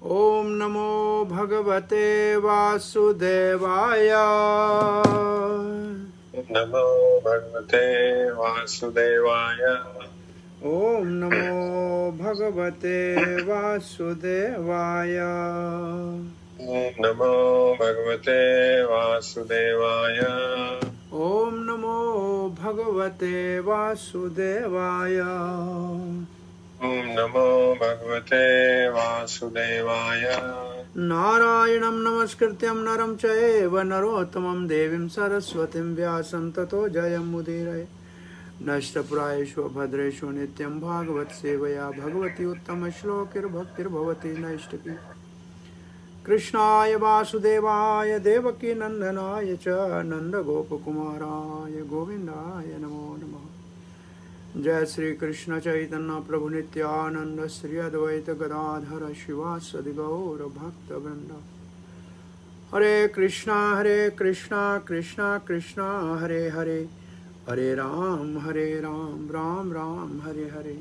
ओम नमो भगवते वासुदेवाय। नमो भगवते वासुदेवाय। ओम नमो भगवते वासुदेवाय। नमो भगवते वासुदेवाय। ओम नमो भगवते वासुदेवाय। नमो भगवते वासुदेवाय। नारायणं नमस्कृत्यं नरं चैव नरोत्तमं देवीं सरस्वतीं व्यासं ततो जयमुदीरये। नष्टप्रायेषु भद्रेषु नित्यं भागवत सेवया भगवती उत्तमश्लोकिर्भक्तिर्भवति नैष्टिकी। कृष्णाय वासुदेवाय देवकी नंदनाय च नंदगोपकुमाराय गोविंदाय नमो नमः। जय श्री कृष्ण चैतन्य प्रभु नित्यानंद श्री अद्वैत गदाधर शिवासदि गौर भक्त वृंद। हरे कृष्णा कृष्णा कृष्णा हरे हरे, हरे राम राम राम हरे हरे।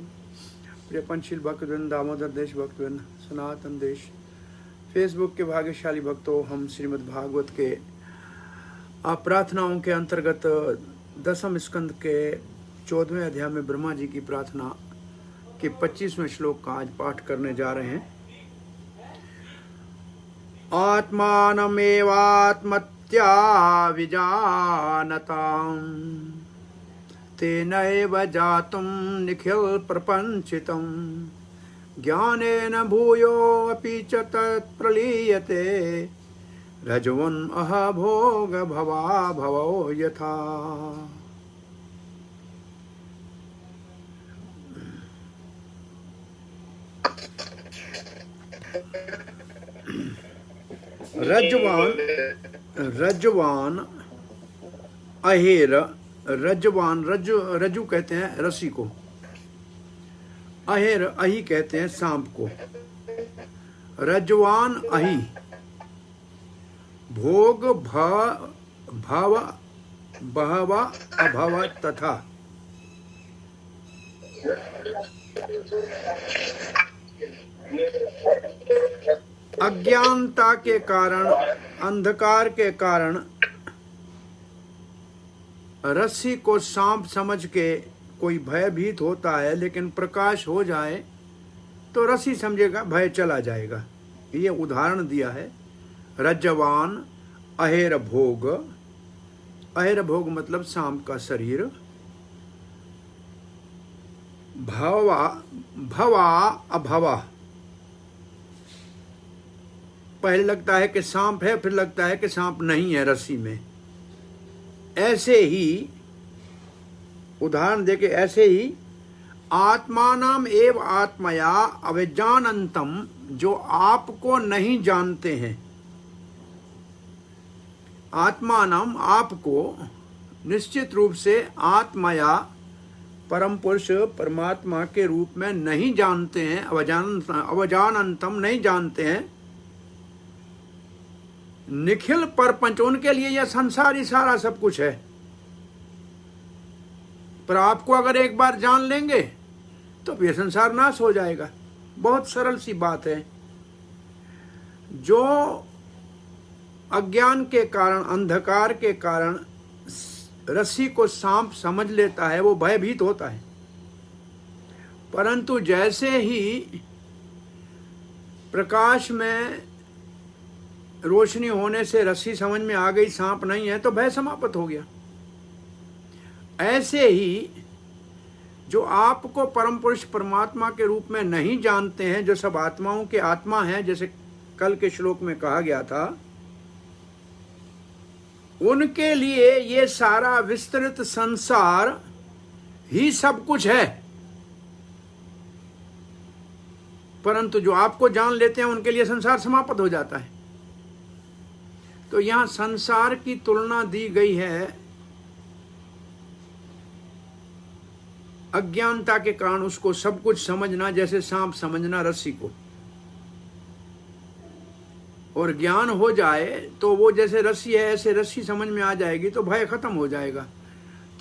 प्रिय पंचशील भक्तवृंद, दामोदर देश भक्तवृंद, सनातन देश फेसबुक के भाग्यशाली भक्तों, हम श्रीमद् भागवत के प्रार्थनाओं के अंतर्गत 10वें स्कंद के 14वें अध्याय में ब्रह्मा जी की प्रार्थना के 25वें श्लोक का आज पाठ करने जा रहे हैं। आत्मानमेवात्मत्या विजानताम् तेनैव जातुं निखिल प्रपंचितं ज्ञानेन भूयोऽपि च तत्प्रलीयते रजोन् अहभोग भवा भवो यथा। रज्जवान अहेर, रज्जवान रज्जु कहते हैं रस्सी को, अहेर अही कहते हैं सांप को। रज्जवान अही भोग भव बहव अभव तथा। अज्ञानता के कारण, अंधकार के कारण रस्सी को सांप समझ के कोई भयभीत होता है, लेकिन प्रकाश हो जाए तो रस्सी समझेगा भय चला जाएगा। ये उदाहरण दिया है। रज्जवान अहेर भोग, अहेर भोग मतलब सांप का शरीर। भवा भवा अभवा, पहले लगता है कि सांप है, फिर लगता है कि सांप नहीं है रस्सी में। ऐसे ही उदाहरण देके, ऐसे ही आत्मानाम एव आत्मया अविजानंतम, जो आपको नहीं जानते हैं। आत्मानाम आपको निश्चित रूप से आत्मया परम पुरुष परमात्मा के रूप में नहीं जानते हैं। अवजानंतम नहीं जानते हैं। निखिल परपंच, उनके लिए यह संसार ही सारा सब कुछ है। पर आपको अगर एक बार जान लेंगे तो यह संसार नाश हो जाएगा। बहुत सरल सी बात है। जो अज्ञान के कारण, अंधकार के कारण रस्सी को सांप समझ लेता है, वो भयभीत होता है। परंतु जैसे ही प्रकाश में रोशनी होने से रस्सी समझ में आ गई सांप नहीं है, तो भय समाप्त हो गया। ऐसे ही जो आपको परम पुरुष परमात्मा के रूप में नहीं जानते हैं, जो सब आत्माओं के आत्मा हैं, जैसे कल के श्लोक में कहा गया था, उनके लिए ये सारा विस्तृत संसार ही सब कुछ है। परंतु जो आपको जान लेते हैं, उनके लिए संसार समाप्त हो जाता है। तो यहां संसार की तुलना दी गई है अज्ञानता के कारण उसको सब कुछ समझना, जैसे सांप समझना रस्सी को। और ज्ञान हो जाए तो वो जैसे रस्सी है, ऐसे रस्सी समझ में आ जाएगी तो भय खत्म हो जाएगा।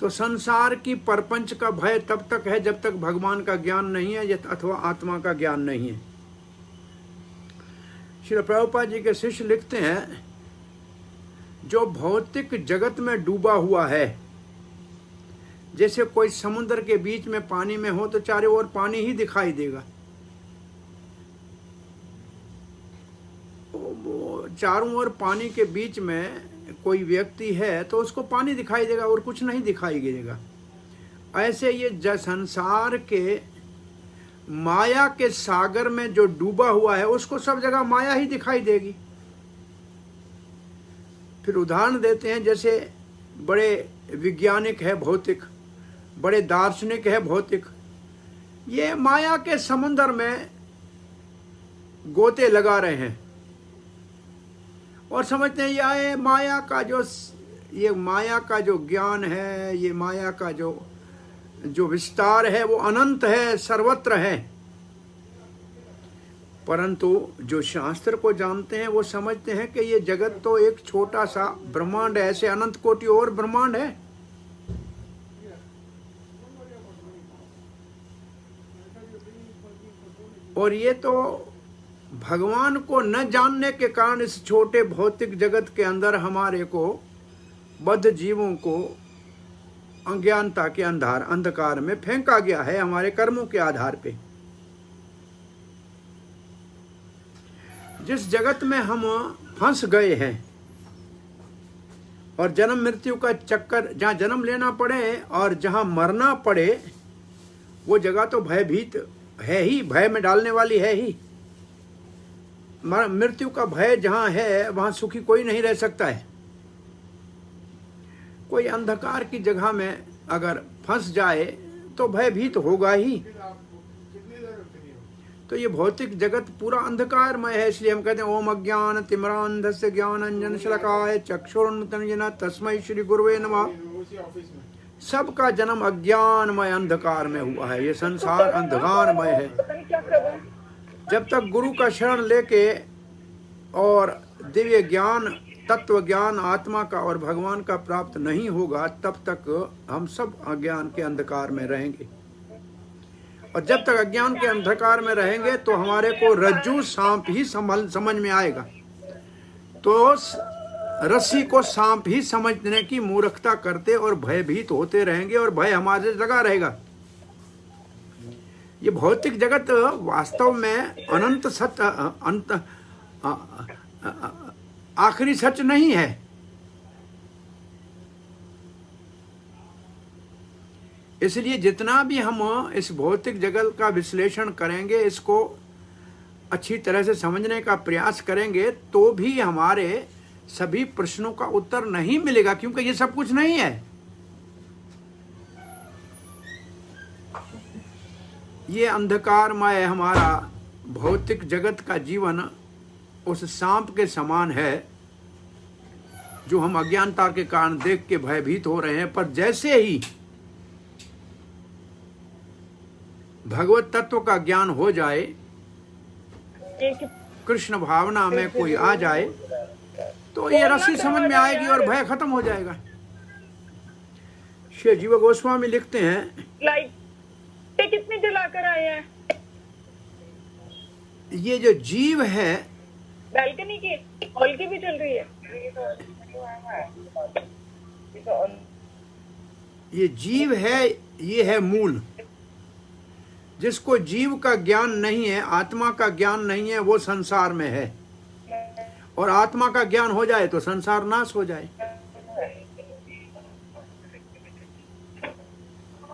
तो संसार की परपंच का भय तब तक है जब तक भगवान का ज्ञान नहीं है अथवा आत्मा का ज्ञान नहीं है। श्री प्रभुपाद जी के शिष्य लिखते हैं, जो भौतिक जगत में डूबा हुआ है, जैसे कोई समुद्र के बीच में पानी में हो तो चारों ओर पानी ही दिखाई देगा, वो चारों ओर पानी के बीच में कोई व्यक्ति है तो उसको पानी दिखाई देगा और कुछ नहीं दिखाई देगा। ऐसे ये संसार के माया के सागर में जो डूबा हुआ है उसको सब जगह माया ही दिखाई देगी। फिर उदाहरण देते हैं, जैसे बड़े वैज्ञानिक है भौतिक, बड़े दार्शनिक है भौतिक, ये माया के समुद्र में गोते लगा रहे हैं और समझते हैं ये माया का जो ज्ञान है, ये माया का जो विस्तार है वो अनंत है, सर्वत्र है। परंतु जो शास्त्र को जानते हैं वो समझते हैं कि ये जगत तो एक छोटा सा ब्रह्मांड है, ऐसे अनंत कोटि और ब्रह्मांड है। और ये तो भगवान को न जानने के कारण इस छोटे भौतिक जगत के अंदर हमारे को, बद्ध जीवों को अज्ञानता के अंधकार में फेंका गया है हमारे कर्मों के आधार पे। जिस जगत में हम फंस गए हैं और जन्म मृत्यु का चक्कर, जहाँ जन्म लेना पड़े और जहाँ मरना पड़े, वो जगह तो भयभीत है ही, भय में डालने वाली है ही। मृत्यु का भय जहाँ है वहाँ सुखी कोई नहीं रह सकता है। कोई अंधकार की जगह में अगर फंस जाए तो भयभीत होगा ही। तो ये भौतिक जगत पूरा अंधकारमय है, इसलिए हम कहते हैं ओम अज्ञान तिमिरांधस्य ज्ञानांजन शलाकाय चक्षुरुन्मिलितं तस्मै श्री गुरुवे नमः। सबका जन्म अज्ञानमय अंधकार में हुआ है, ये संसार अंधकारमय है। जब तक गुरु का शरण लेके और दिव्य ज्ञान, तत्व ज्ञान आत्मा का और भगवान का प्राप्त नहीं होगा, तब तक हम सब अज्ञान के अंधकार में रहेंगे। और जब तक अज्ञान के अंधकार में रहेंगे तो हमारे को रज्जू सांप ही समझ में आएगा। तो रस्सी को सांप ही समझने की मूर्खता करते और भयभीत होते रहेंगे और भय हमारे लगा रहेगा। ये भौतिक जगत वास्तव में अनंत सत्य, अंत आखिरी सच नहीं है। इसलिए जितना भी हम इस भौतिक जगत का विश्लेषण करेंगे, इसको अच्छी तरह से समझने का प्रयास करेंगे, तो भी हमारे सभी प्रश्नों का उत्तर नहीं मिलेगा, क्योंकि ये सब कुछ नहीं है। ये अंधकारमय हमारा भौतिक जगत का जीवन उस सांप के समान है जो हम अज्ञानता के कारण देख के भयभीत हो रहे हैं। पर जैसे ही भगवत तत्व का ज्ञान हो जाए, कृष्ण भावना में कोई आ जाए, तो ये रस्सी समझ में आएगी और भय खत्म हो जाएगा। श्री जीव गोस्वामी लिखते हैं, लाइट कितनी जलाकर आए हैं। ये जो जीव है, बालकनी की हॉल की भी चल रही है। ये जीव है, ये है मूल। जिसको जीव का ज्ञान नहीं है, आत्मा का ज्ञान नहीं है, वो संसार में है। और आत्मा का ज्ञान हो जाए तो संसार नाश हो जाए।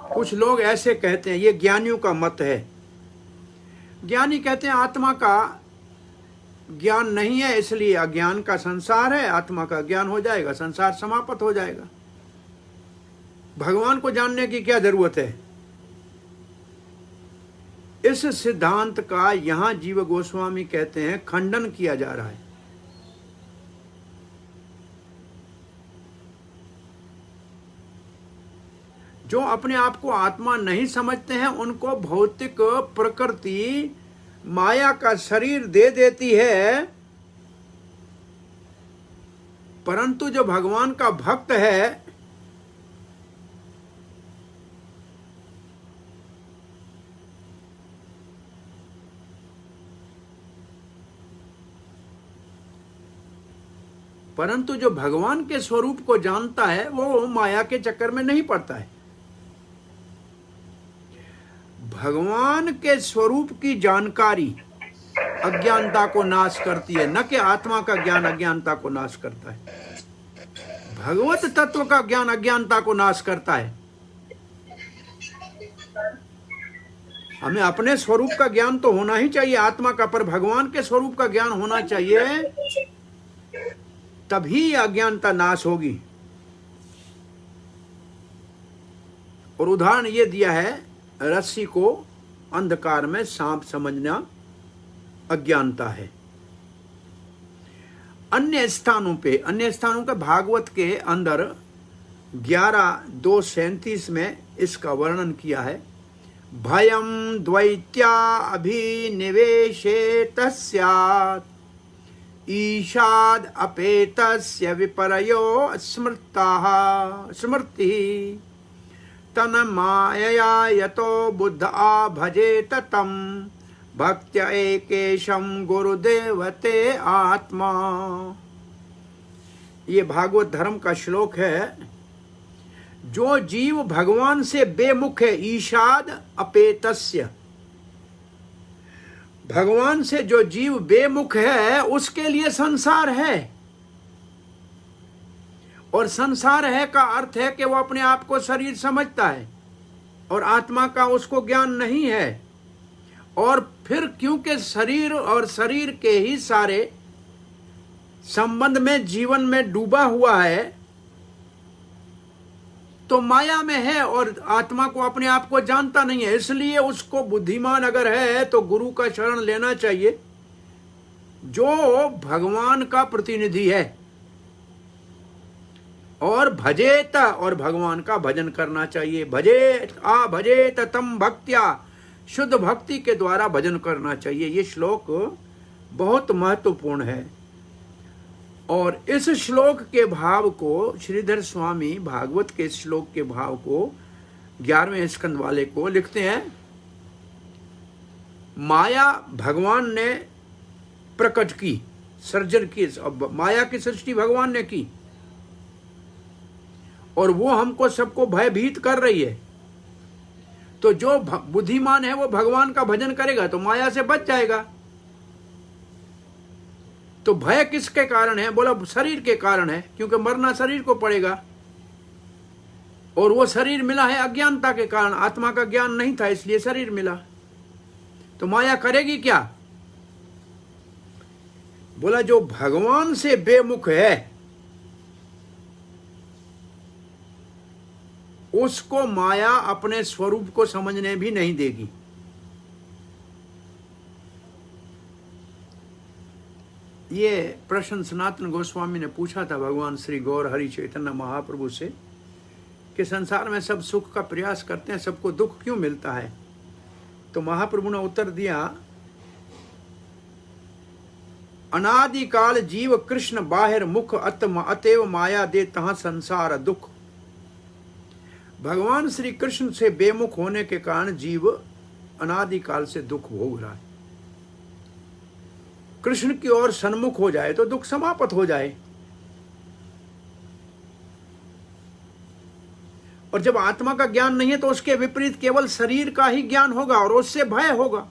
कुछ लोग ऐसे कहते हैं, ये ज्ञानियों का मत है। ज्ञानी कहते हैं आत्मा का ज्ञान नहीं है, इसलिए अज्ञान का संसार है, आत्मा का ज्ञान हो जाएगा, संसार समाप्त हो जाएगा। भगवान को जानने की क्या जरूरत है? इस सिद्धांत का यहां जीव गोस्वामी कहते हैं खंडन किया जा रहा है। जो अपने आप को आत्मा नहीं समझते हैं, उनको भौतिक प्रकृति माया का शरीर दे देती है, परंतु जो भगवान का भक्त है, परंतु जो भगवान के स्वरूप को जानता है वो माया के चक्कर में नहीं पड़ता है। भगवान के स्वरूप की जानकारी अज्ञानता को नाश करती है, न कि आत्मा का ज्ञान अज्ञानता को नाश करता है। भगवत तत्व का ज्ञान अज्ञानता को नाश करता है। हमें अपने स्वरूप का ज्ञान तो होना ही चाहिए आत्मा का, पर भगवान के स्वरूप का ज्ञान होना चाहिए, तभी अज्ञानता नाश होगी। और उदाहरण ये दिया है, रस्सी को अंधकार में सांप समझना अज्ञानता है। अन्य स्थानों के भागवत के अंदर 11:2:37 में इसका वर्णन किया है। भयम द्वैत्या अभिनिवेशे तस्यात् ईशाद अपेतस्य विपर्यो स्मृति तन मायया यतो बुद्ध भजेत तम भक्त्या एकेशम गुरुदेवते आत्मा। ये भागवत धर्म का श्लोक है। जो जीव भगवान से बेमुख है, ईशाद अपेतस्य, भगवान से जो जीव बेमुख है उसके लिए संसार है। और संसार है का अर्थ है कि वो अपने आप को शरीर समझता है और आत्मा का उसको ज्ञान नहीं है। और फिर क्योंकि शरीर और शरीर के ही सारे संबंध में जीवन में डूबा हुआ है, तो माया में है और आत्मा को अपने आप को जानता नहीं है। इसलिए उसको बुद्धिमान अगर है तो गुरु का शरण लेना चाहिए, जो भगवान का प्रतिनिधि है, और भजेत, और भगवान का भजन करना चाहिए। भजेत तम भक्त्या, शुद्ध भक्ति के द्वारा भजन करना चाहिए। ये श्लोक बहुत महत्वपूर्ण है। और इस श्लोक के भाव को श्रीधर स्वामी भागवत के श्लोक के भाव को 11वें स्कंद वाले को लिखते हैं। माया भगवान ने प्रकट की, सर्जन की, माया की सृष्टि भगवान ने की, और वो हमको सबको भयभीत कर रही है। तो जो बुद्धिमान है वो भगवान का भजन करेगा तो माया से बच जाएगा। तो भय किसके कारण है? बोला शरीर के कारण है, क्योंकि मरना शरीर को पड़ेगा। और वो शरीर मिला है अज्ञानता के कारण, आत्मा का ज्ञान नहीं था इसलिए शरीर मिला। तो माया करेगी क्या? बोला जो भगवान से बेमुख है उसको माया अपने स्वरूप को समझने भी नहीं देगी। ये प्रश्न सनातन गोस्वामी ने पूछा था भगवान श्री गौर हरि चैतन्य महाप्रभु से कि संसार में सब सुख का प्रयास करते हैं, सबको दुख क्यों मिलता है? तो महाप्रभु ने उत्तर दिया, अनादिकाल जीव कृष्ण बाहिर मुख अतएव माया दे तहां संसार दुख। भगवान श्री कृष्ण से बेमुख होने के कारण जीव अनादिकाल से दुख भोग रहा है। कृष्ण की ओर सन्मुख हो जाए तो दुख समाप्त हो जाए। और जब आत्मा का ज्ञान नहीं है तो उसके विपरीत केवल शरीर का ही ज्ञान होगा और उससे भय होगा।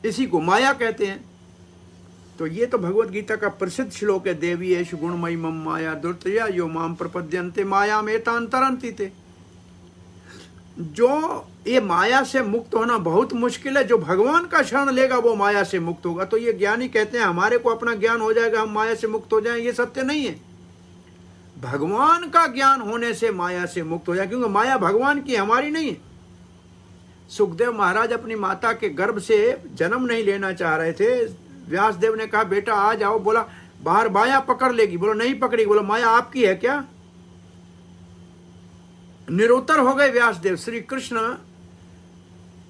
इसी को माया कहते हैं। तो ये तो भगवत गीता का प्रसिद्ध श्लोक है, देवी एष गुणमयी मम माया दुर्तया यो माम प्रपद्यन्ते माया में तांतरंती थे। जो ये माया से मुक्त होना बहुत मुश्किल है, जो भगवान का शरण लेगा वो माया से मुक्त होगा। तो ये ज्ञानी कहते हैं हमारे को अपना ज्ञान हो जाएगा, हम माया से मुक्त हो जाएं, ये सत्य नहीं है। भगवान का ज्ञान होने से माया से मुक्त हो जाए, क्योंकि माया भगवान की, हमारी नहीं है। सुखदेव महाराज अपनी माता के गर्भ से जन्म नहीं लेना चाह रहे थे। व्यासदेव ने कहा बेटा आ जाओ। बोला बाहर माया पकड़ लेगी। बोला नहीं पकड़ी। बोला माया आपकी है क्या? निरुत्तर हो गए व्यासदेव। श्री कृष्ण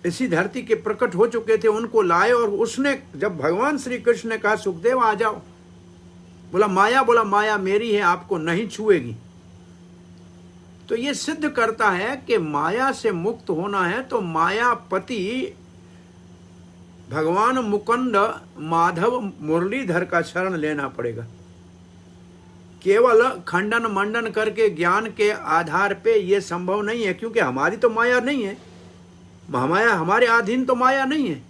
इसी धरती के प्रकट हो चुके थे, उनको लाए और उसने जब भगवान श्री कृष्ण ने कहा सुखदेव आ जाओ, बोला माया मेरी है, आपको नहीं छुएगी। तो ये सिद्ध करता है कि माया से मुक्त होना है तो मायापति भगवान मुकुंद माधव मुरलीधर का शरण लेना पड़ेगा। केवल खंडन मंडन करके ज्ञान के आधार पे ये संभव नहीं है, क्योंकि हमारी तो माया नहीं है। माया हमारे अधीन तो माया नहीं है,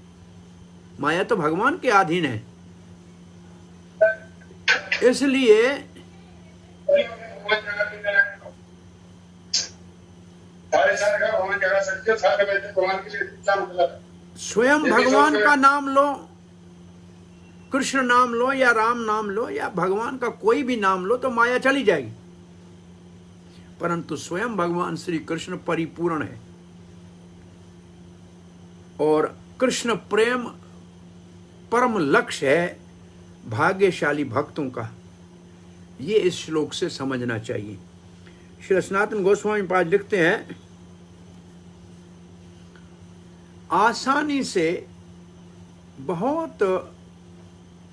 माया तो भगवान के अधीन है। इसलिए स्वयं भगवान का नाम लो, कृष्ण नाम लो या राम नाम लो या भगवान का कोई भी नाम लो तो माया चली जाएगी। परंतु स्वयं भगवान श्री कृष्ण परिपूर्ण है और कृष्ण प्रेम परम लक्ष्य है भाग्यशाली भक्तों का। ये इस श्लोक से समझना चाहिए। श्री सनातन गोस्वामी पाद लिखते हैं, आसानी से, बहुत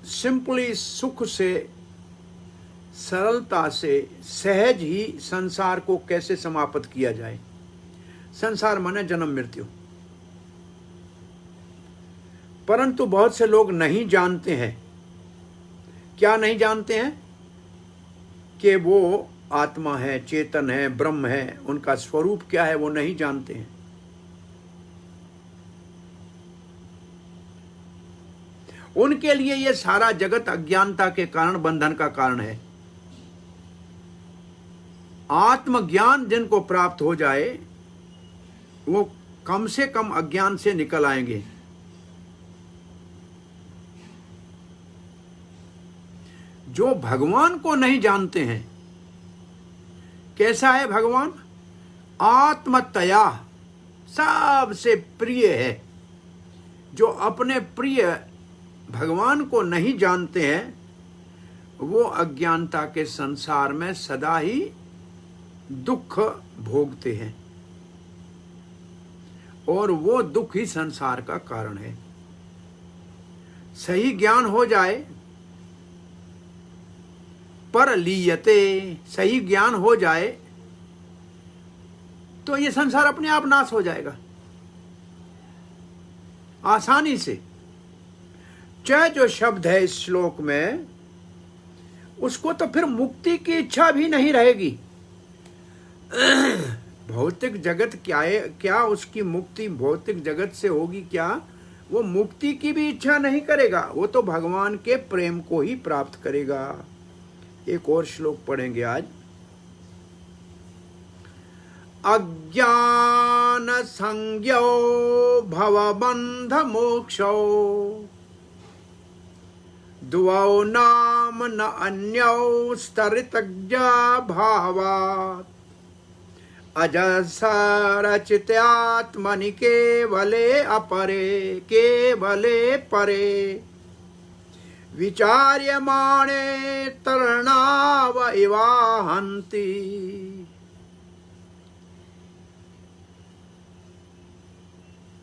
सिंपली, सुख से, सरलता से, सहज ही संसार को कैसे समाप्त किया जाए। संसार माने जन्म मृत्यु। परंतु बहुत से लोग नहीं जानते हैं। क्या नहीं जानते हैं? कि वो आत्मा है, चेतन है, ब्रह्म है, उनका स्वरूप क्या है वो नहीं जानते हैं। उनके लिए ये सारा जगत अज्ञानता के कारण बंधन का कारण है। आत्मज्ञान जिनको प्राप्त हो जाए वो कम से कम अज्ञान से निकल आएंगे। जो भगवान को नहीं जानते हैं, कैसा है भगवान? आत्मतया सबसे प्रिय है। जो अपने प्रिय भगवान को नहीं जानते हैं वो अज्ञानता के संसार में सदा ही दुख भोगते हैं और वो दुख ही संसार का कारण है। सही ज्ञान हो जाए, पर लीयते, सही ज्ञान हो जाए तो ये संसार अपने आप नाश हो जाएगा आसानी से। च जो शब्द है इस श्लोक में, उसको तो फिर मुक्ति की इच्छा भी नहीं रहेगी। भौतिक जगत क्या है, क्या उसकी मुक्ति भौतिक जगत से होगी क्या? वो मुक्ति की भी इच्छा नहीं करेगा, वो तो भगवान के प्रेम को ही प्राप्त करेगा। एक और श्लोक पढ़ेंगे आज। अज्ञान संज्ञो भवबंध मोक्षो द्वौ नाम न अन्यौ स्तरितज्ञा भावात् अजसरचित्यात्मनि केवले अपरे केवले परे विचार्यमाणे तरणाव इवाहन्ति।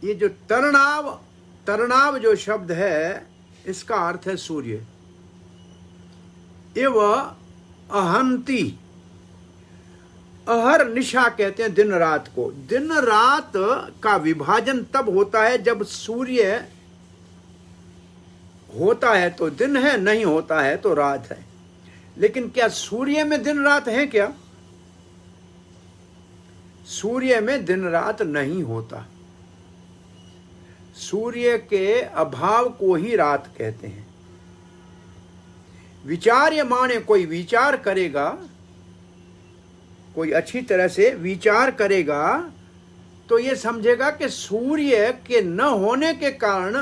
ये जो तरणाव जो शब्द है इसका अर्थ है सूर्य। इव अहंति, अहर निशा कहते हैं दिन रात को। दिन रात का विभाजन तब होता है जब सूर्य होता है तो दिन है, नहीं होता है तो रात है। लेकिन क्या सूर्य में दिन रात है क्या? सूर्य में दिन रात नहीं होता। सूर्य के अभाव को ही रात कहते हैं। विचार्यमाणे, कोई विचार करेगा, कोई अच्छी तरह से विचार करेगा तो ये समझेगा कि सूर्य के न होने के कारण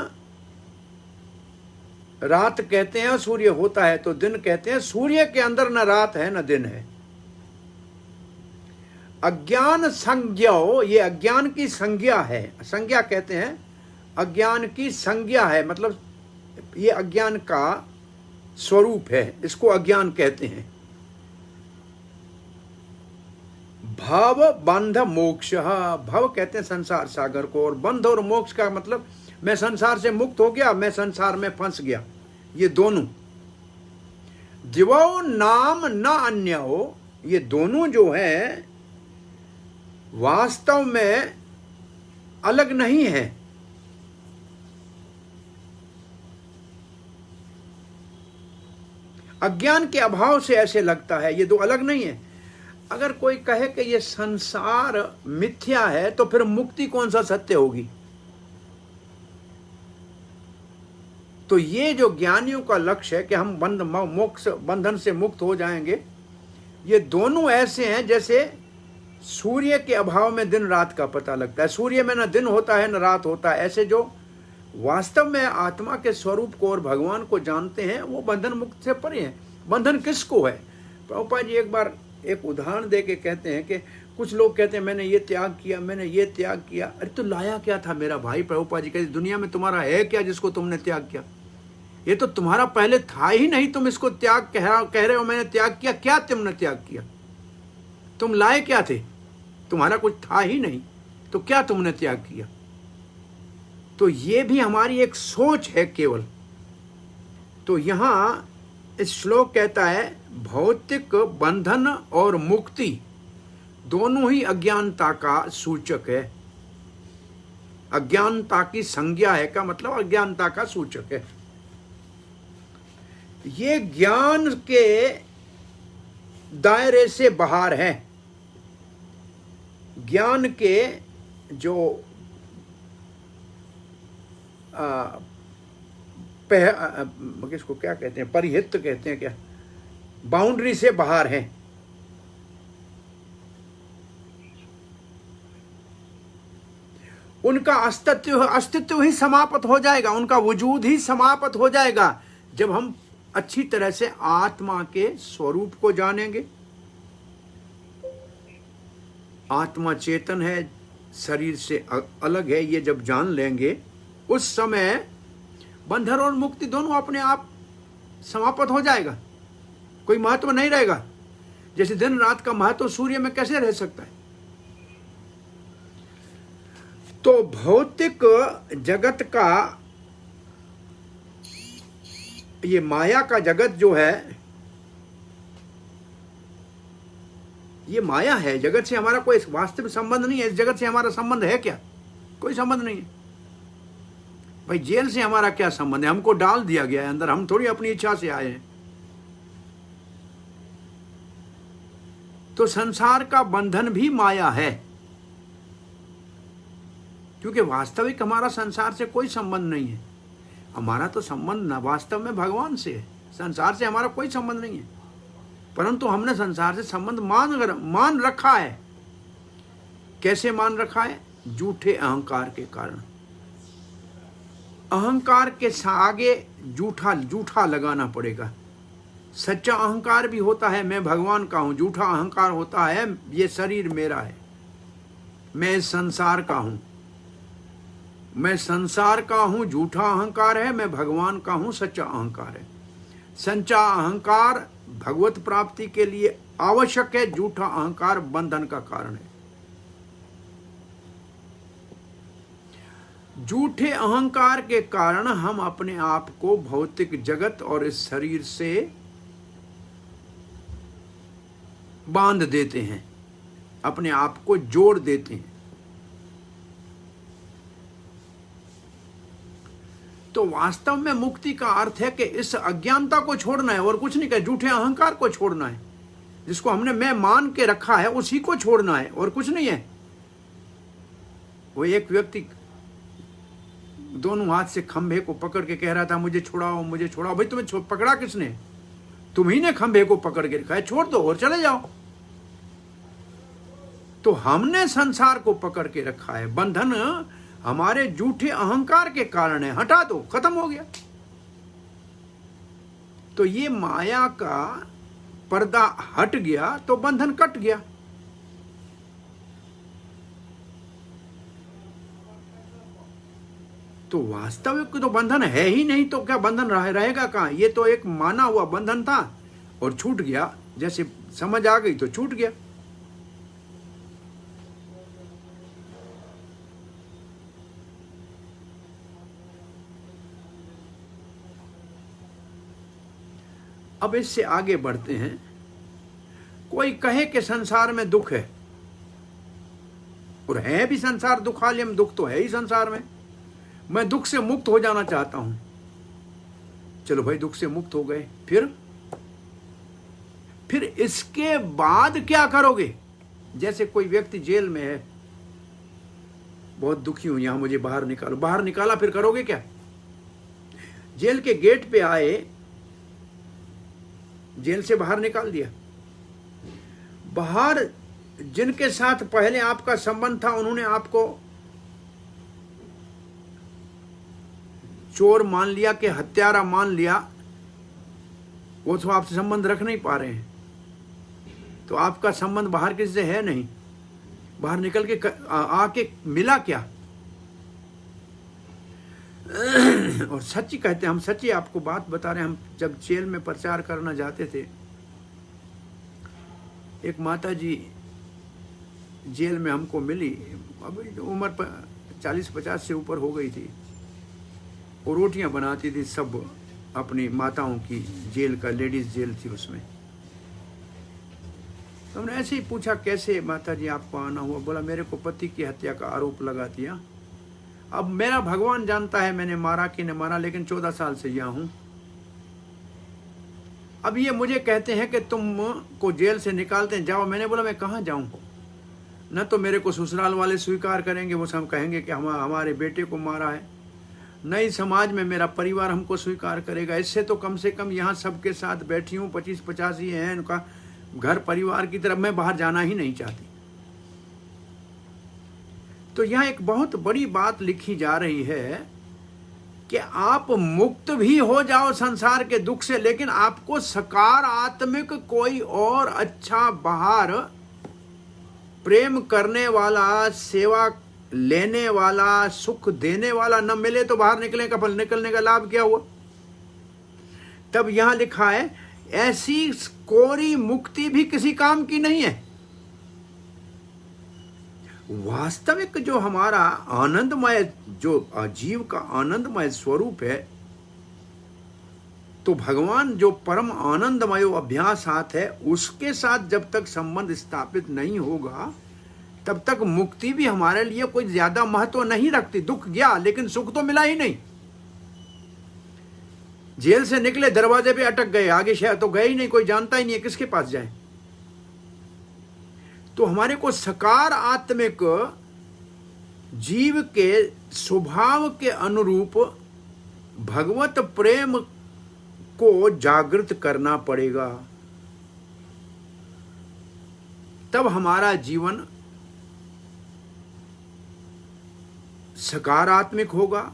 रात कहते हैं और सूर्य होता है तो दिन कहते हैं। सूर्य के अंदर न रात है न दिन है। अज्ञान संज्ञो, ये अज्ञान की संज्ञा है। संज्ञा कहते हैं अज्ञान की संज्ञा है, मतलब ये अज्ञान का स्वरूप है, इसको अज्ञान कहते हैं। भव बंध मोक्ष, भव कहते हैं संसार सागर को, और बंध और मोक्ष का मतलब मैं संसार से मुक्त हो गया, मैं संसार में फंस गया, ये दोनों। दिवो नाम न अन्य हो, ये दोनों जो है वास्तव में अलग नहीं है। अज्ञान के अभाव से ऐसे लगता है, ये दो अलग नहीं है। अगर कोई कहे कि ये संसार मिथ्या है तो फिर मुक्ति कौन सा सत्य होगी? तो ये जो ज्ञानियों का लक्ष्य है कि हम मोक्ष बंधन से मुक्त हो जाएंगे, ये दोनों ऐसे हैं जैसे सूर्य के अभाव में दिन रात का पता लगता है। सूर्य में न दिन होता है न रात होता है। ऐसे जो वास्तव में आत्मा के स्वरूप को और भगवान को जानते हैं वो बंधन मुक्त से परे हैं। बंधन किसको है? प्रभुपाद जी एक बार एक उदाहरण दे के कहते हैं कि कुछ लोग कहते हैं मैंने ये त्याग किया, मैंने ये त्याग किया। अरे तो लाया क्या था मेरा भाई? प्रभुपाद जी कहते दुनिया में तुम्हारा है क्या जिसको तुमने त्याग किया? ये तो तुम्हारा पहले था ही नहीं, तुम इसको त्याग कह रहे हो मैंने त्याग किया। क्या तुमने त्याग किया? तुम लाए क्या थे? तुम्हारा कुछ था ही नहीं, तो क्या तुमने त्याग किया? तो ये भी हमारी एक सोच है केवल। तो यहां इस श्लोक कहता है भौतिक बंधन और मुक्ति दोनों ही अज्ञानता का सूचक है। अज्ञानता की संज्ञा है का मतलब अज्ञानता का सूचक है। ये ज्ञान के दायरे से बाहर है। ज्ञान के जो इसको क्या कहते हैं, परिहित कहते हैं क्या, बाउंड्री से बाहर है। उनका अस्तित्व ही समाप्त हो जाएगा, उनका वजूद ही समाप्त हो जाएगा जब हम अच्छी तरह से आत्मा के स्वरूप को जानेंगे। आत्मा चेतन है, शरीर से अलग है, ये जब जान लेंगे उस समय बंधन और मुक्ति दोनों अपने आप समाप्त हो जाएगा। कोई महत्व नहीं रहेगा। जैसे दिन रात का महत्व सूर्य में कैसे रह सकता है? तो भौतिक जगत का, ये माया का जगत जो है, ये माया है। जगत से हमारा कोई वास्तविक संबंध नहीं है। इस जगत से हमारा संबंध है क्या? कोई संबंध नहीं है। भाई जेल से हमारा क्या संबंध है? हमको डाल दिया गया है अंदर, हम थोड़ी अपनी इच्छा से आए हैं। तो संसार का बंधन भी माया है, क्योंकि वास्तविक हमारा संसार से कोई संबंध नहीं है। हमारा तो संबंध न वास्तव में भगवान से है। संसार से हमारा कोई संबंध नहीं है, परंतु हमने संसार से संबंध मान रखा है। कैसे मान रखा है? झूठे अहंकार के कारण। अहंकार के आगे झूठा लगाना पड़ेगा। सच्चा अहंकार भी होता है मैं भगवान का हूं, झूठा अहंकार होता है ये शरीर मेरा है, मैं इस संसार का हूं। मैं संसार का हूं, झूठा अहंकार है, मैं भगवान का हूं, सच्चा अहंकार है। सच्चा अहंकार भगवत प्राप्ति के लिए आवश्यक है, झूठा अहंकार बंधन का कारण है। झूठे अहंकार के कारण हम अपने आप को भौतिक जगत और इस शरीर से बांध देते हैं, अपने आप को जोड़ देते हैं। तो वास्तव में मुक्ति का अर्थ है कि इस अज्ञानता को छोड़ना है और कुछ नहीं है। झूठे अहंकार को छोड़ना है, जिसको हमने मैं मान के रखा है उसी को छोड़ना है और कुछ नहीं है। वो एक व्यक्ति दोनों हाथ से खंभे को पकड़ के कह रहा था मुझे छुड़ाओ मुझे छुड़ाओ। भाई तुम्हें पकड़ा किसने? तुम ही ने खंभे को पकड़ के रखा है, छोड़ दो और चले जाओ। तो हमने संसार को पकड़ के रखा है। बंधन हमारे झूठे अहंकार के कारण है, हटा दो, खत्म हो गया। तो ये माया का पर्दा हट गया तो बंधन कट गया। तो वास्तविक तो बंधन है ही नहीं, तो क्या बंधन रहेगा कहां? ये तो एक माना हुआ बंधन था और छूट गया। जैसे समझ आ गई तो छूट गया। अब इससे आगे बढ़ते हैं। कोई कहे कि संसार में दुख है, और है भी संसार दुखालयम, दुख तो है ही संसार में। मैं दुख से मुक्त हो जाना चाहता हूं। चलो भाई दुख से मुक्त हो गए, फिर फिर इसके बाद क्या करोगे? जैसे कोई व्यक्ति जेल में है, बहुत दुखी हूं, यहां मुझे बाहर निकालो, बाहर निकाला, फिर करोगे क्या? जेल के गेट पे आए, जेल से बाहर निकाल दिया। बाहर जिनके साथ पहले आपका संबंध था, उन्होंने आपको चोर मान लिया कि हत्यारा मान लिया, वो तो आपसे संबंध रख नहीं पा रहे हैं, तो आपका संबंध बाहर किसी से है नहीं। बाहर निकल के आके मिला क्या? और सच्ची कहते हैं, हम सच्ची आपको बात बता रहे हैं। हम जब जेल में प्रचार करना जाते थे, एक माता जी जेल में हमको मिली, अभी उम्र 40-50 से ऊपर हो गई थी। वो रोटियां बनाती थी सब अपनी माताओं की, जेल का लेडीज जेल थी उसमें। तो हमने ऐसे ही पूछा, कैसे माता जी आपको आना हुआ? बोला मेरे को पति की हत्या का आरोप लगा दिया। अब मेरा भगवान जानता है मैंने मारा कि नहीं मारा, लेकिन 14 साल से यहाँ हूं। अब ये मुझे कहते हैं कि तुम को जेल से निकालते हैं, जाओ। मैंने बोला मैं कहाँ जाऊं? न तो मेरे को ससुराल वाले स्वीकार करेंगे, वो सब कहेंगे कि हमारे बेटे को मारा है, न ही समाज में मेरा परिवार हमको स्वीकार करेगा। इससे तो कम से कम यहाँ सबके साथ बैठी हूँ, 25-50 ही हैं, उनका घर परिवार की तरफ मैं बाहर जाना ही नहीं चाहती। तो यहाँ एक बहुत बड़ी बात लिखी जा रही है कि आप मुक्त भी हो जाओ संसार के दुख से, लेकिन आपको सकारात्मक कोई और अच्छा बाहर प्रेम करने वाला, सेवा लेने वाला, सुख देने वाला न मिले तो बाहर निकलने का लाभ क्या हुआ? तब यहां लिखा है, ऐसी कोरी मुक्ति भी किसी काम की नहीं है। वास्तविक जो हमारा आनंदमय, जो जीव का आनंदमय स्वरूप है, तो भगवान जो परम आनंदमय अभ्यासात है, उसके साथ जब तक संबंध स्थापित नहीं होगा, तब तक मुक्ति भी हमारे लिए कोई ज्यादा महत्व नहीं रखती। दुख गया लेकिन सुख तो मिला ही नहीं। जेल से निकले, दरवाजे पे अटक गए, आगे शायद तो गए ही नहीं, कोई जानता ही नहीं है किसके पास जाए। तो हमारे को सकारात्मक जीव के स्वभाव के अनुरूप भगवत प्रेम को जागृत करना पड़ेगा, तब हमारा जीवन सकारात्मक होगा।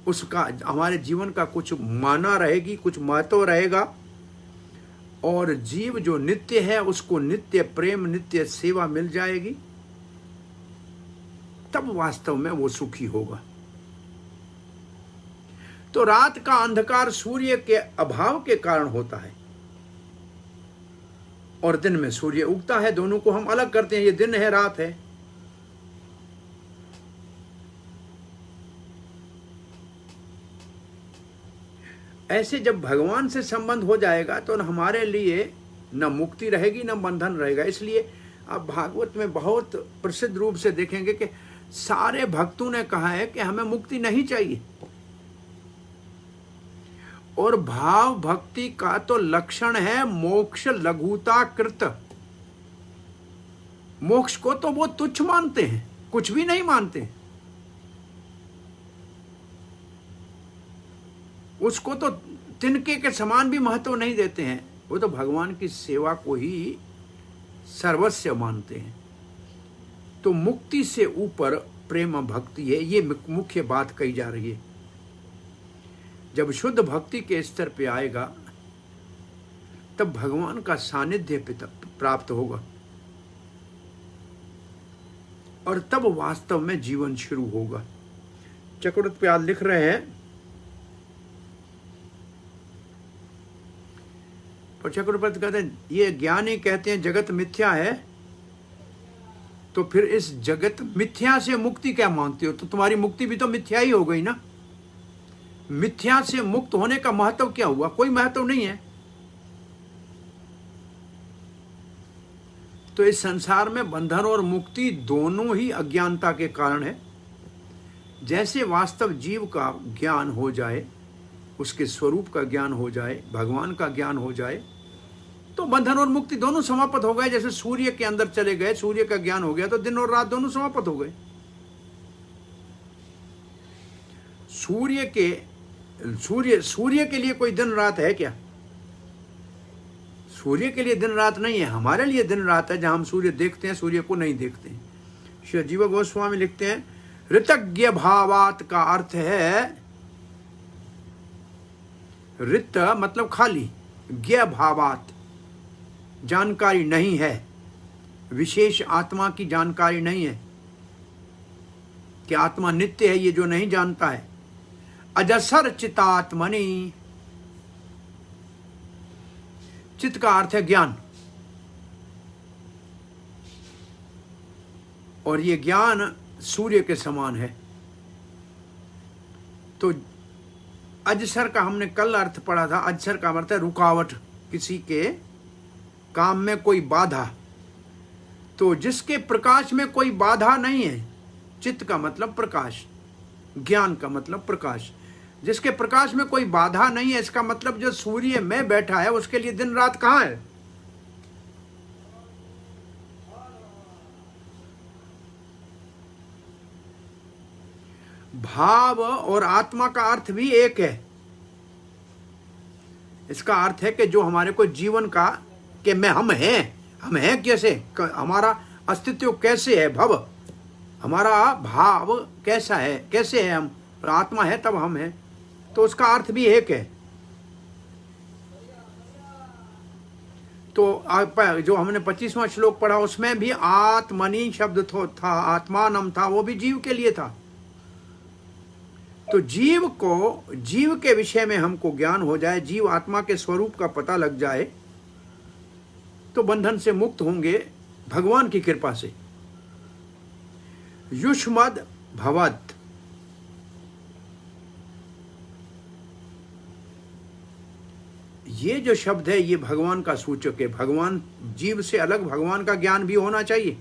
उसका हमारे जीवन का कुछ माना रहेगी, कुछ महत्व रहेगा, और जीव जो नित्य है उसको नित्य प्रेम, नित्य सेवा मिल जाएगी। तब वास्तव में वो सुखी होगा। तो रात का अंधकार सूर्य के अभाव के कारण होता है, और दिन में सूर्य उगता है। दोनों को हम अलग करते हैं, ये दिन है, रात है। ऐसे जब भगवान से संबंध हो जाएगा तो हमारे लिए न मुक्ति रहेगी न बंधन रहेगा। इसलिए आप भागवत में बहुत प्रसिद्ध रूप से देखेंगे कि सारे भक्तों ने कहा है कि हमें मुक्ति नहीं चाहिए। और भाव भक्ति का तो लक्षण है मोक्ष लघुता कृत। मोक्ष को तो वो तुच्छ मानते हैं, कुछ भी नहीं मानते। उसको तो तिनके के समान भी महत्व नहीं देते हैं। वो तो भगवान की सेवा को ही सर्वस्व मानते हैं। तो मुक्ति से ऊपर प्रेम भक्ति है, ये मुख्य बात कही जा रही है। जब शुद्ध भक्ति के स्तर पे आएगा तब भगवान का सानिध्य प्राप्त होगा, और तब वास्तव में जीवन शुरू होगा। चक्रवर्ती प्याल लिख रहे हैं, और चक्रवर्ती कहते हैं ये ज्ञानी कहते हैं जगत मिथ्या है, तो फिर इस जगत मिथ्या से मुक्ति क्या मांगते हो? तो तुम्हारी मुक्ति भी तो मिथ्या ही हो गई ना। मिथ्या से मुक्त होने का महत्व क्या हुआ? कोई महत्व नहीं है। तो इस संसार में बंधन और मुक्ति दोनों ही अज्ञानता के कारण है। जैसे वास्तव जीव का ज्ञान हो जाए, उसके स्वरूप का ज्ञान हो जाए, भगवान का ज्ञान हो जाए, तो बंधन और मुक्ति दोनों समाप्त हो गए। जैसे सूर्य के अंदर चले गए, सूर्य का ज्ञान हो गया तो दिन और रात दोनों समाप्त हो गए। सूर्य के लिए कोई दिन रात है क्या? सूर्य के लिए दिन रात नहीं है, हमारे लिए दिन रात है। जहां हम सूर्य देखते हैं, सूर्य को नहीं देखते हैं। श्री जीव गोस्वामी लिखते हैं, ऋतज्ञ भावात का अर्थ है, ऋत मतलब खाली, ज्ञ भावात जानकारी नहीं है, विशेष आत्मा की जानकारी नहीं है कि आत्मा नित्य है, ये जो नहीं जानता है। अजसर चितात्मनि, चित्त का अर्थ है ज्ञान, और ये ज्ञान सूर्य के समान है। तो अजसर का हमने कल अर्थ पढ़ा था। अजसर का अर्थ है रुकावट, किसी के काम में कोई बाधा। तो जिसके प्रकाश में कोई बाधा नहीं है, चित्त का मतलब प्रकाश, ज्ञान का मतलब प्रकाश, जिसके प्रकाश में कोई बाधा नहीं है, इसका मतलब जो सूर्य में बैठा है उसके लिए दिन रात कहाँ है? भाव और आत्मा का अर्थ भी एक है। इसका अर्थ है कि जो हमारे को जीवन का, कि मैं हम हैं कैसे, हमारा अस्तित्व कैसे है, भव हमारा भाव कैसा है, कैसे है हम, और आत्मा है तब हम हैं, तो उसका अर्थ भी एक है। तो जो हमने 25वां श्लोक पढ़ा उसमें भी आत्मनि शब्द था, आत्मानम था, वो भी जीव के लिए था। तो जीव के विषय में हमको ज्ञान हो जाए, जीव आत्मा के स्वरूप का पता लग जाए, तो बंधन से मुक्त होंगे भगवान की कृपा से। युष्मद भवत, ये जो शब्द है ये भगवान का सूचक है। भगवान, जीव से अलग भगवान का ज्ञान भी होना चाहिए।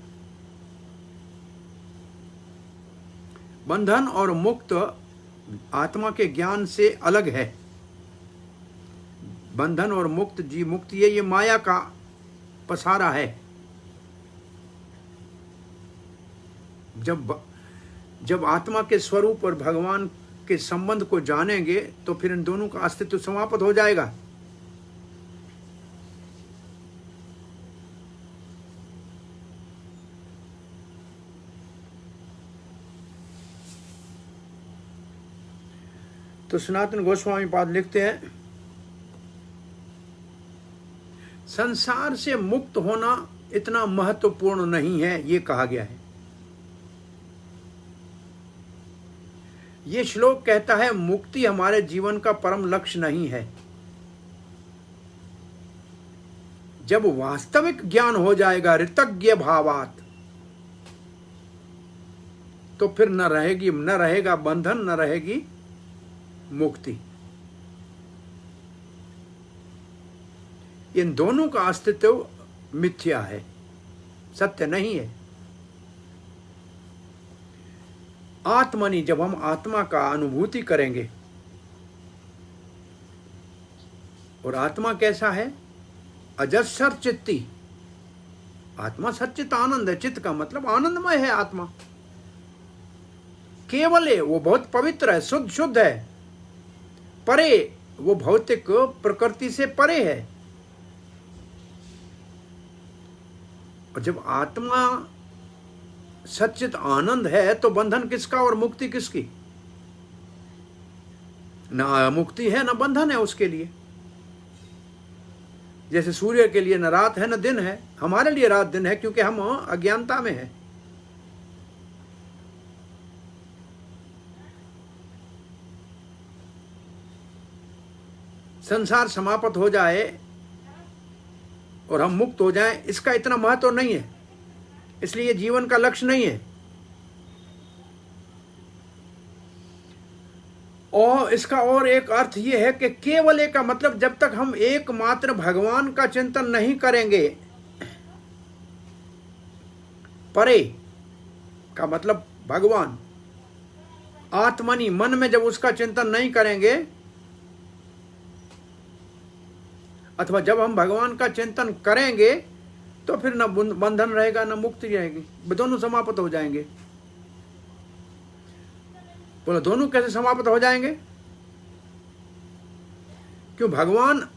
बंधन और मुक्त आत्मा के ज्ञान से अलग है। बंधन और मुक्त, जीव मुक्त, ये माया का पसारा है। जब आत्मा के स्वरूप और भगवान के संबंध को जानेंगे तो फिर इन दोनों का अस्तित्व समाप्त हो जाएगा। तो सनातन गोस्वामी पाद लिखते हैं, संसार से मुक्त होना इतना महत्वपूर्ण नहीं है, ये कहा गया है। ये श्लोक कहता है मुक्ति हमारे जीवन का परम लक्ष्य नहीं है। जब वास्तविक ज्ञान हो जाएगा ऋतज्ञ भावात, तो फिर न रहेगा बंधन, न रहेगी मुक्ति। इन दोनों का अस्तित्व मिथ्या है, सत्य नहीं है। आत्मनि, जब हम आत्मा का अनुभूति करेंगे, और आत्मा कैसा है? अजस्सर चित्ती, आत्मा सच्चित आनंद है। चित्त का मतलब आनंदमय है। आत्मा केवल है, वो बहुत पवित्र है, शुद्ध है, परे, वो भौतिक प्रकृति से परे है। और जब आत्मा सच्चित आनंद है तो बंधन किसका और मुक्ति किसकी? ना मुक्ति है ना बंधन है उसके लिए। जैसे सूर्य के लिए न रात है न दिन है, हमारे लिए रात दिन है क्योंकि हम अज्ञानता में हैं। संसार समाप्त हो जाए और हम मुक्त हो जाएं, इसका इतना महत्व नहीं है, इसलिए जीवन का लक्ष्य नहीं है। और इसका और एक अर्थ यह है कि केवल का मतलब जब तक हम एकमात्र भगवान का चिंतन नहीं करेंगे, परे का मतलब भगवान, आत्मनि, मन में जब उसका चिंतन नहीं करेंगे, अथवा जब हम भगवान का चिंतन करेंगे तो फिर न बंधन रहेगा न मुक्ति रहेगी, दोनों समाप्त हो जाएंगे। बोला दोनों कैसे समाप्त हो जाएंगे? क्यों? भगवान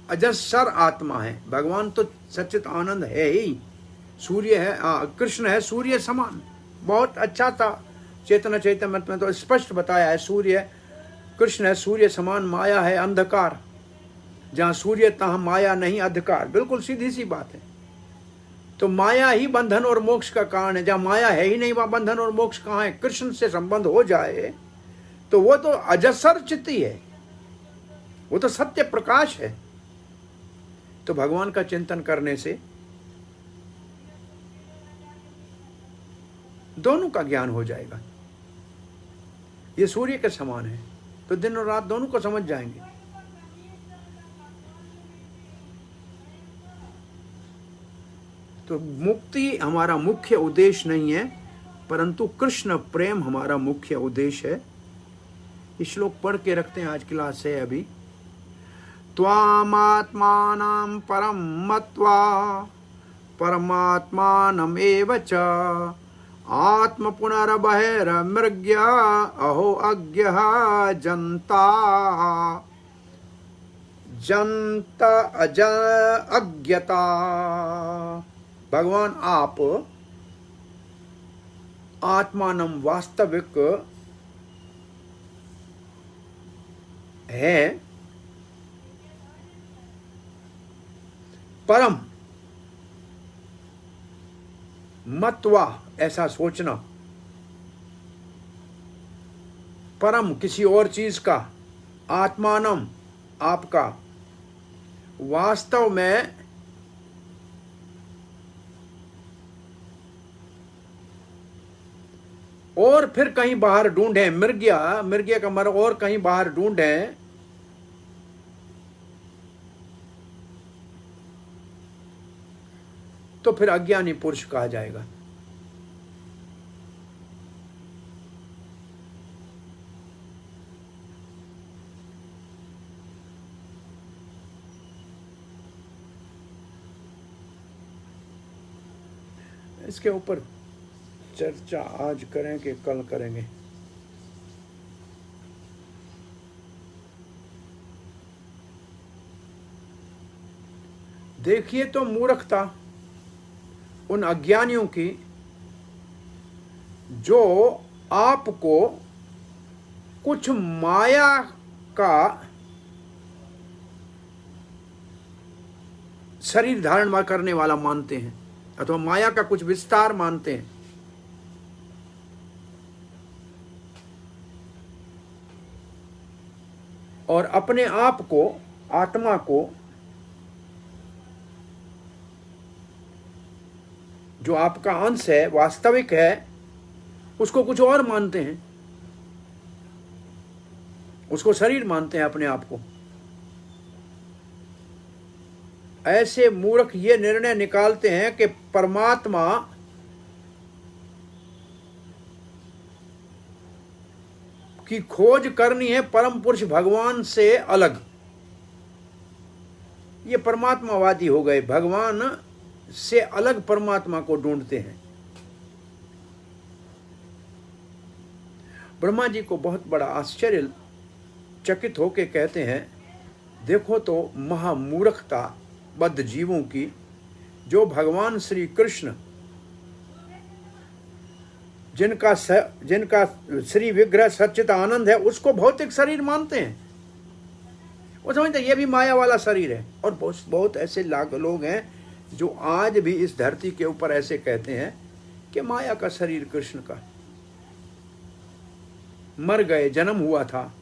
अजस्र आत्मा है, भगवान तो सच्चित आनंद है ही, सूर्य है, कृष्ण है सूर्य समान। बहुत अच्छा था, चेतना चैतन्य में तो स्पष्ट बताया है, सूर्य कृष्ण है सूर्य समान, माया है अंधकार, जहाँ सूर्य तहाँ माया नहीं अंधकार। बिल्कुल सीधी सी बात है। तो माया ही बंधन और मोक्ष का कारण है, जहाँ माया है ही नहीं वहाँ बंधन और मोक्ष कहाँ है? कृष्ण से संबंध हो जाए तो वो तो अजस्र चित्ती है, वो तो सत्य प्रकाश है। तो भगवान का चिंतन करने से दोनों का ज्ञान हो जाएगा। ये सूर्य के समान है, तो दिन और रात दोनों को समझ जाएंगे। तो मुक्ति हमारा मुख्य उद्देश्य नहीं है, परंतु कृष्ण प्रेम हमारा मुख्य उद्देश्य है। ये श्लोक पढ़ के रखते हैं, आज क्लास है अभी। त्वामात्मानं परं मत्वा परमात्मानमेव च आत्म पुनर्बहिर्मृग्य अहो अज्ञः जन्ता अज्ञता। भगवान आप आत्मानम वास्तविक है, परम मत्वा ऐसा सोचना, परम किसी और चीज का, आत्मानम आपका, वास्तव में और फिर कहीं बाहर ढूंढे, मृग्या का मर और कहीं बाहर ढूंढे, तो फिर अज्ञानी पुरुष कहा जाएगा। इसके ऊपर चर्चा आज करें कि कल करेंगे? देखिए तो मूर्खता उन अज्ञानियों की जो आपको कुछ माया का शरीर धारण करने वाला मानते हैं, अथवा माया का कुछ विस्तार मानते हैं। और अपने आप को, आत्मा को, जो आपका अंश है, वास्तविक है, उसको कुछ और मानते हैं, उसको शरीर मानते हैं अपने आप को। ऐसे मूर्ख ये निर्णय निकालते हैं कि परमात्मा की खोज करनी है परम पुरुष भगवान से अलग। ये परमात्मावादी हो गए, भगवान से अलग परमात्मा को ढूंढते हैं। ब्रह्मा जी को बहुत बड़ा आश्चर्य चकित होके कहते हैं, देखो तो महामूर्खता बद्ध जीवों की, जो भगवान श्री कृष्ण जिनका श्री विग्रह सच्चित आनंद है, उसको भौतिक शरीर मानते हैं। वो समझते हैं ये भी माया वाला शरीर है। और बहुत ऐसे लाख लोग हैं जो आज भी इस धरती के ऊपर ऐसे कहते हैं कि माया का शरीर कृष्ण का, मर गए, जन्म हुआ था।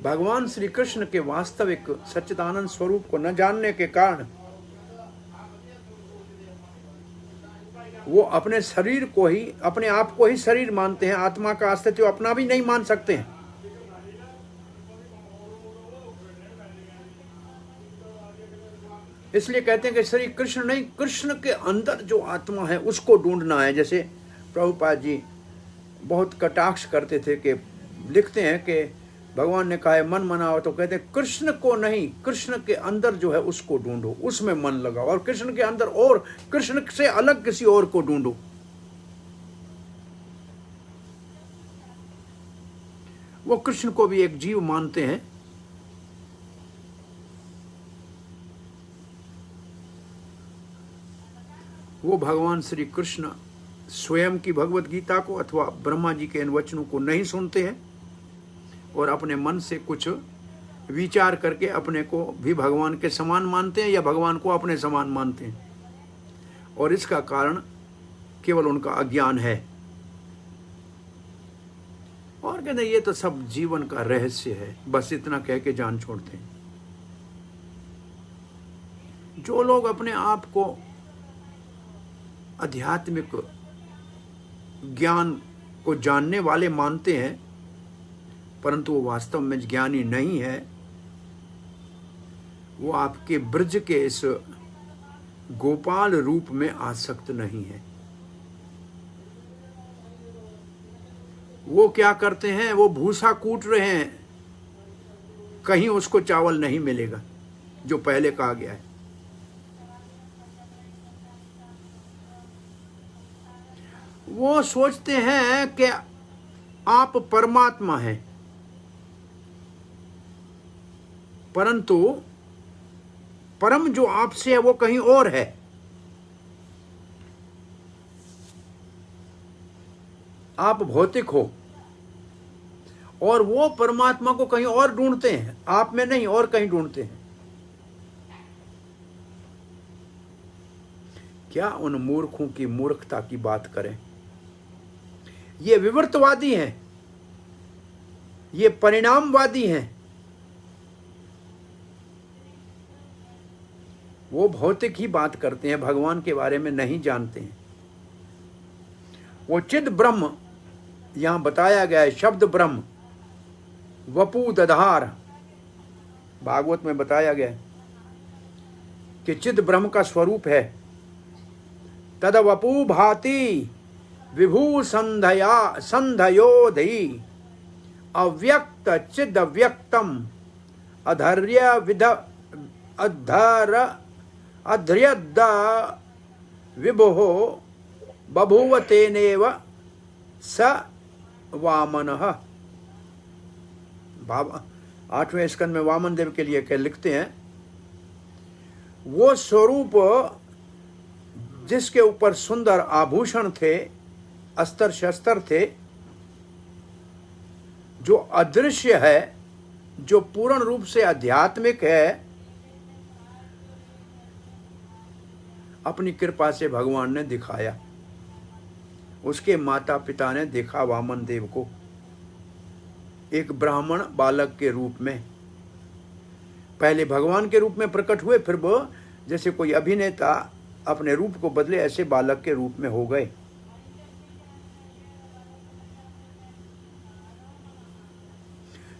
भगवान श्री कृष्ण के वास्तविक सच्चिदानंद स्वरूप को न जानने के कारण वो अपने शरीर को ही, अपने आप को ही शरीर मानते हैं, आत्मा का अस्तित्व अपना भी नहीं मान सकते हैं। इसलिए कहते हैं कि श्री कृष्ण नहीं, कृष्ण के अंदर जो आत्मा है उसको ढूंढना है। जैसे प्रभुपाद जी बहुत कटाक्ष करते थे कि लिखते हैं कि भगवान ने कहा है मन मनाओ, तो कहते हैं कृष्ण को नहीं, कृष्ण के अंदर जो है उसको ढूंढो, उसमें मन लगाओ, और कृष्ण के अंदर और कृष्ण से अलग किसी और को ढूंढो। वो कृष्ण को भी एक जीव मानते हैं। वो भगवान श्री कृष्ण स्वयं की भगवत गीता को अथवा ब्रह्मा जी के इन वचनों को नहीं सुनते हैं और अपने मन से कुछ विचार करके अपने को भी भगवान के समान मानते हैं या भगवान को अपने समान मानते हैं, और इसका कारण केवल उनका अज्ञान है। और कहते ये तो सब जीवन का रहस्य है, बस इतना कह के जान छोड़ते हैं। जो लोग अपने आप को आध्यात्मिक ज्ञान को जानने वाले मानते हैं परंतु वो वास्तव में ज्ञानी नहीं है, वो आपके ब्रज के इस गोपाल रूप में आसक्त नहीं है। वो क्या करते हैं, वो भूसा कूट रहे हैं, कहीं उसको चावल नहीं मिलेगा जो पहले कहा गया है। वो सोचते हैं कि आप परमात्मा हैं, परंतु परम जो आपसे है वो कहीं और है। आप भौतिक हो और वो परमात्मा को कहीं और ढूंढते हैं, आप में नहीं और कहीं ढूंढते हैं। क्या उन मूर्खों की मूर्खता की बात करें। ये विवर्तवादी हैं, ये परिणामवादी हैं। वो भौतिक ही बात करते हैं, भगवान के बारे में नहीं जानते हैं। वो चिद ब्रह्म यहां बताया गया है, शब्द ब्रह्म वपू दधार, भागवत में बताया गया है कि चिद ब्रह्म का स्वरूप है। तद वपू भाति विभू संधया संधयोधि अव्यक्त चिद व्यक्तम अधर्य विध अधर अध्र्यद विभो बभूव तेनेव स वामनः। बाबा 8वें स्कंद में वामन देव के लिए क्या लिखते हैं, वो स्वरूप जिसके ऊपर सुंदर आभूषण थे, अस्त्र शस्त्र थे, जो अदृश्य है, जो पूर्ण रूप से आध्यात्मिक है, अपनी कृपा से भगवान ने दिखाया। उसके माता पिता ने देखा वामन देव को एक ब्राह्मण बालक के रूप में। पहले भगवान के रूप में प्रकट हुए, फिर वो जैसे कोई अभिनेता अपने रूप को बदले, ऐसे बालक के रूप में हो गए।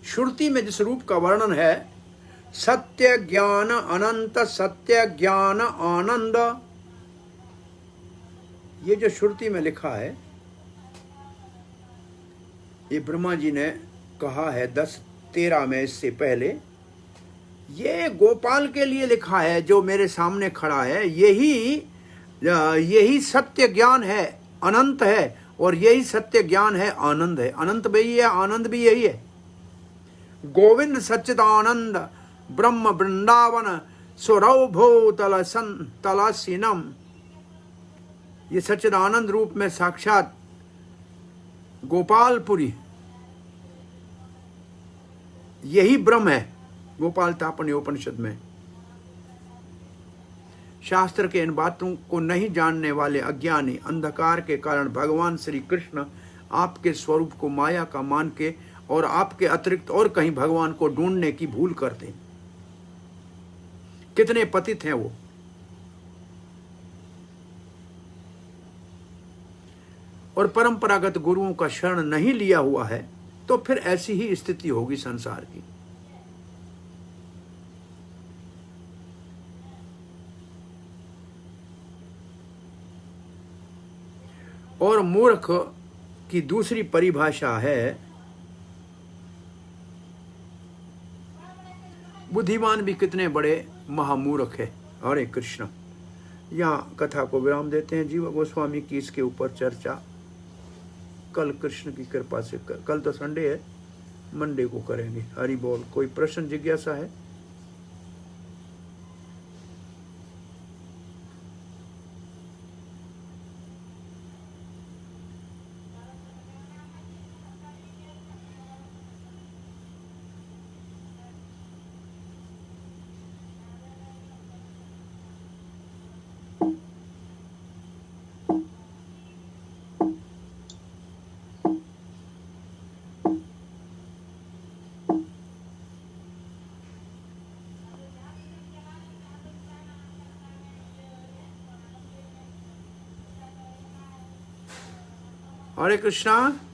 श्रुति में जिस रूप का वर्णन है, सत्य ज्ञान अनंत सत्य ज्ञान आनंद, ये जो श्रुति में लिखा है, ये ब्रह्मा जी ने कहा है 10:13 में, इससे पहले ये गोपाल के लिए लिखा है जो मेरे सामने खड़ा है। यही सत्य ज्ञान है, अनंत है, और यही सत्य ज्ञान है, आनंद है। अनंत भी यही है, आनंद भी यही है। गोविंद सच्चिदानंद ब्रह्म वृंदावन सुरभो तलसीनम, ये सच्चिदानंद रूप में साक्षात गोपालपुरी, यही ब्रह्म है। गोपाल तापनी उपनिषद में। शास्त्र के इन बातों को नहीं जानने वाले अज्ञानी अंधकार के कारण भगवान श्री कृष्ण आपके स्वरूप को माया का मान के और आपके अतिरिक्त और कहीं भगवान को ढूंढने की भूल करते हैं। कितने पतित हैं वो। और परंपरागत गुरुओं का शरण नहीं लिया हुआ है तो फिर ऐसी ही स्थिति होगी संसार की। और मूर्ख की दूसरी परिभाषा है बुद्धिमान भी कितने बड़े महामूर्ख है। हरे कृष्ण। यहाँ कथा को विराम देते हैं। जीव गोस्वामी की इसके ऊपर चर्चा कल कृष्ण की कृपा से कल तो संडे है, मंडे को करेंगे। हरि बोल। कोई प्रश्न जिज्ञासा है? हरे कृष्णा।